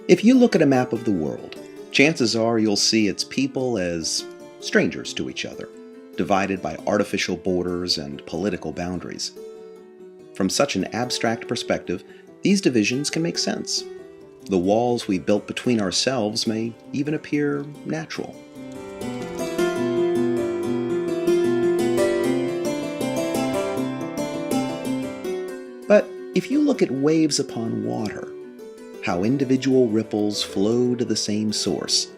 If you look at a map of the world, chances are you'll see its people as strangers to each other, divided by artificial borders and political boundaries. From such an abstract perspective, these divisions can make sense. The walls we built between ourselves may even appear natural. But if you look at waves upon water, how individual ripples flow to the same source,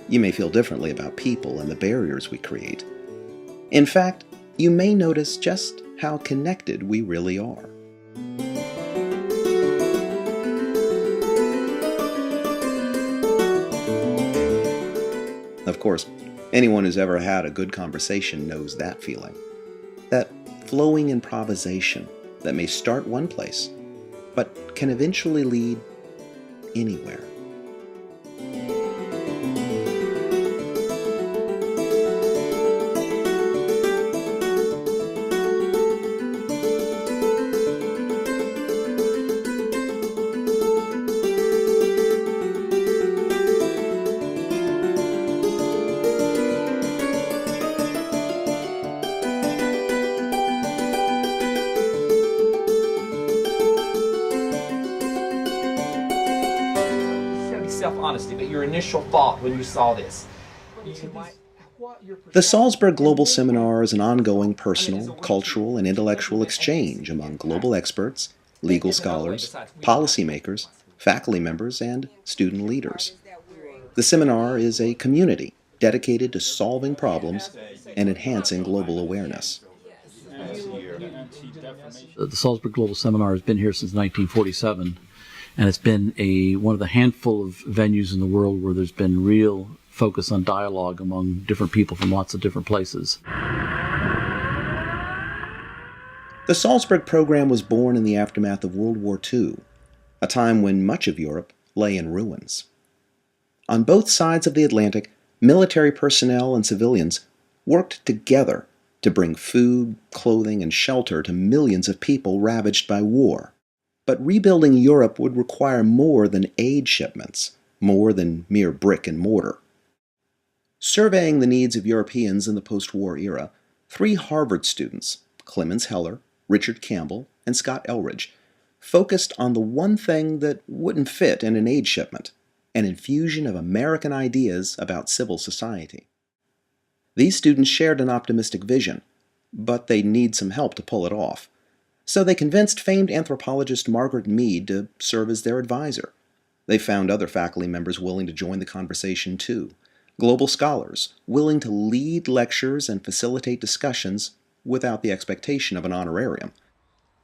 you may feel differently about people and the barriers we create. In fact, you may notice just how connected we really are. Of course, anyone who's ever had a good conversation knows that feeling. That flowing improvisation that may start one place, but can eventually lead anywhere. Self-honesty, but your initial thought when you saw this. The Salzburg Global Seminar is an ongoing personal, cultural, and intellectual exchange among global experts, legal scholars, policymakers, faculty members, and student leaders. The seminar is a community dedicated to solving problems and enhancing global awareness. The Salzburg Global Seminar has been here since 1947. And it's been one of the handful of venues in the world where there's been real focus on dialogue among different people from lots of different places. The Salzburg program was born in the aftermath of World War II, a time when much of Europe lay in ruins. On both sides of the Atlantic, military personnel and civilians worked together to bring food, clothing, and shelter to millions of people ravaged by war. But rebuilding Europe would require more than aid shipments, more than mere brick and mortar. Surveying the needs of Europeans in the post-war era, 3 Harvard students, Clemens Heller, Richard Campbell, and Scott Elridge, focused on the one thing that wouldn't fit in an aid shipment, an infusion of American ideas about civil society. These students shared an optimistic vision, but they'd need some help to pull it off. So they convinced famed anthropologist Margaret Mead to serve as their advisor. They found other faculty members willing to join the conversation too, global scholars willing to lead lectures and facilitate discussions without the expectation of an honorarium.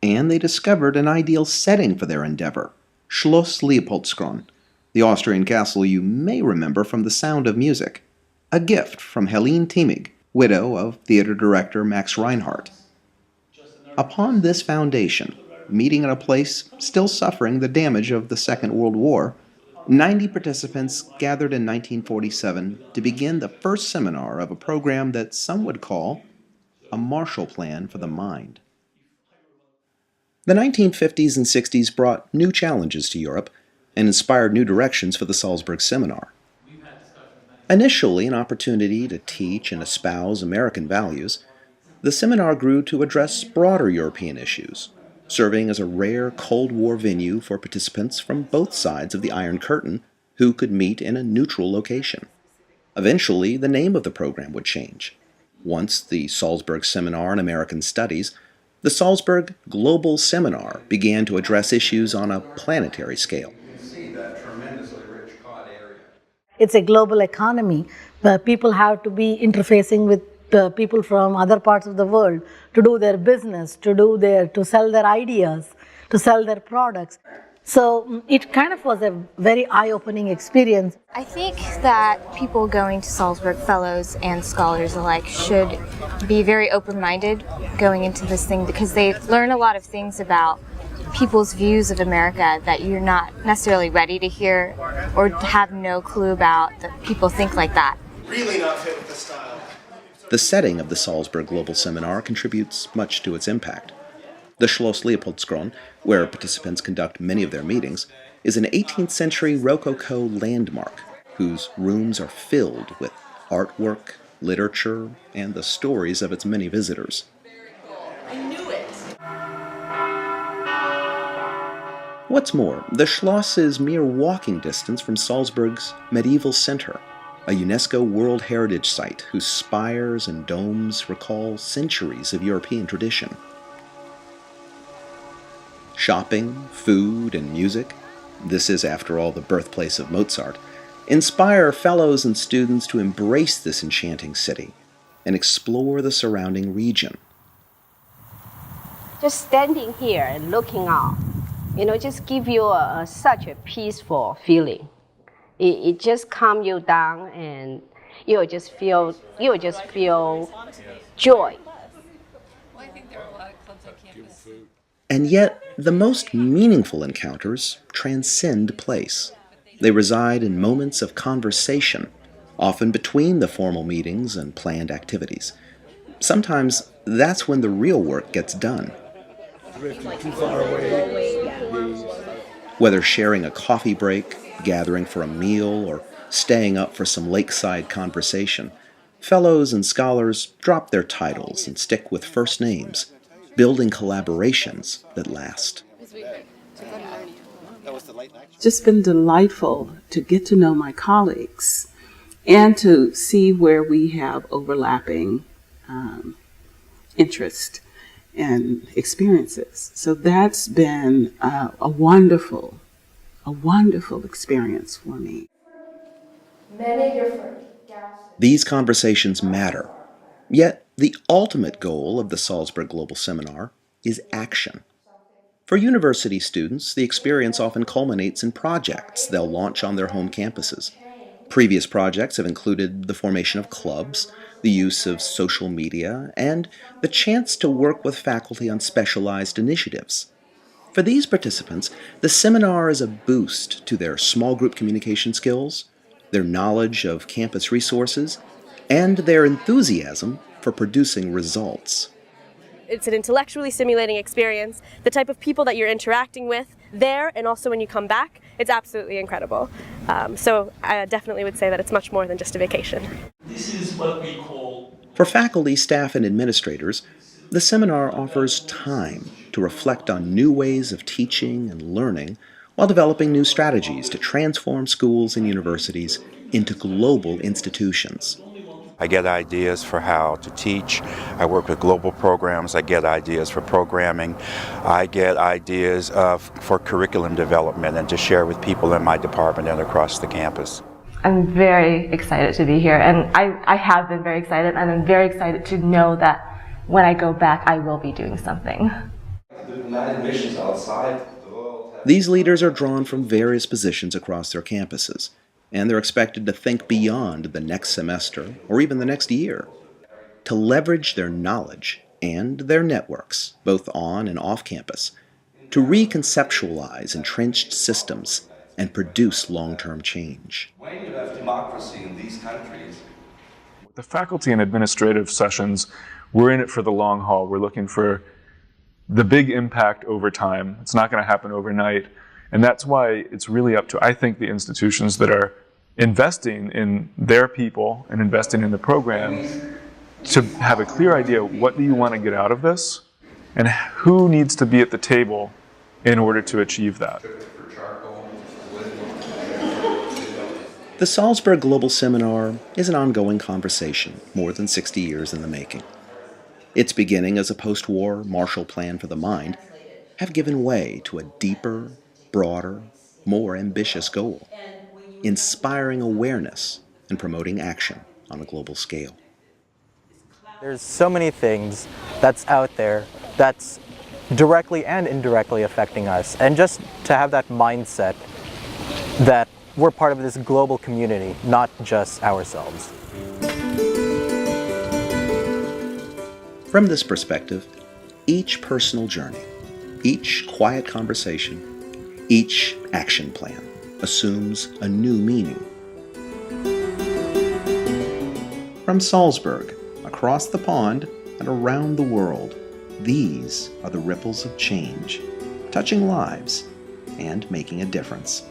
And they discovered an ideal setting for their endeavor, Schloss Leopoldskron, the Austrian castle you may remember from The Sound of Music, a gift from Helene Thiemig, widow of theater director Max Reinhardt. Upon this foundation, meeting in a place still suffering the damage of the Second World War, 90 participants gathered in 1947 to begin the first seminar of a program that some would call a Marshall Plan for the Mind. The 1950s and 60s brought new challenges to Europe and inspired new directions for the Salzburg Seminar. Initially an opportunity to teach and espouse American values, the seminar grew to address broader European issues, serving as a rare Cold War venue for participants from both sides of the Iron Curtain who could meet in a neutral location. Eventually, the name of the program would change. Once the Salzburg Seminar in American Studies, the Salzburg Global Seminar began to address issues on a planetary scale. It's a global economy where people have to be interfacing with people from other parts of the world to do their business, to sell their ideas, to sell their products. So it kind of was a very eye-opening experience. I think that people going to Salzburg, fellows and scholars alike, should be very open-minded going into this thing because they learn a lot of things about people's views of America that you're not necessarily ready to hear or have no clue about, that people think like that. Really not fit with the style. The setting of the Salzburg Global Seminar contributes much to its impact. The Schloss Leopoldskron, where participants conduct many of their meetings, is an 18th century Rococo landmark whose rooms are filled with artwork, literature, and the stories of its many visitors. I knew it! What's more, the Schloss is mere walking distance from Salzburg's medieval center, a UNESCO World Heritage Site whose spires and domes recall centuries of European tradition. Shopping, food, and music, this is after all the birthplace of Mozart, inspire fellows and students to embrace this enchanting city and explore the surrounding region. Just standing here and looking out, just give you such a peaceful feeling. It just calms you down, and you'll just feel joy. And yet, the most meaningful encounters transcend place. They reside in moments of conversation, often between the formal meetings and planned activities. Sometimes that's when the real work gets done. Whether sharing a coffee break, gathering for a meal, or staying up for some lakeside conversation, fellows and scholars drop their titles and stick with first names, building collaborations that last. Just been delightful to get to know my colleagues and to see where we have overlapping interest and experiences. So that's been a wonderful experience for me. These conversations matter. Yet, the ultimate goal of the Salzburg Global Seminar is action. For university students, the experience often culminates in projects they'll launch on their home campuses. Previous projects have included the formation of clubs, the use of social media, and the chance to work with faculty on specialized initiatives. For these participants, the seminar is a boost to their small group communication skills, their knowledge of campus resources, and their enthusiasm for producing results. It's an intellectually stimulating experience. The type of people that you're interacting with there and also when you come back, it's absolutely incredible. So I definitely would say that it's much more than just a vacation. This is what we call... For faculty, staff, and administrators, the seminar offers time to reflect on new ways of teaching and learning while developing new strategies to transform schools and universities into global institutions. I get ideas for how to teach. I work with global programs. I get ideas for programming. I get ideas for curriculum development and to share with people in my department and across the campus. I'm very excited to be here, and I have been very excited, and I'm very excited to know that when I go back, I will be doing something. These leaders are drawn from various positions across their campuses, and they're expected to think beyond the next semester or even the next year, to leverage their knowledge and their networks, both on and off campus, to reconceptualize entrenched systems and produce long-term change. When you have democracy in these countries, the faculty and administrative sessions, we're in it for the long haul. We're looking for the big impact over time. It's not going to happen overnight. And that's why it's really up to, I think, the institutions that are investing in their people and investing in the program to have a clear idea, what do you want to get out of this? And who needs to be at the table in order to achieve that? The Salzburg Global Seminar is an ongoing conversation, more than 60 years in the making. Its beginning as a post-war Marshall Plan for the Mind have given way to a deeper, broader, more ambitious goal, inspiring awareness and promoting action on a global scale. There's so many things that's out there that's directly and indirectly affecting us. And just to have that mindset that we're part of this global community, not just ourselves. From this perspective, each personal journey, each quiet conversation, each action plan assumes a new meaning. From Salzburg, across the pond, and around the world, these are the ripples of change, touching lives and making a difference.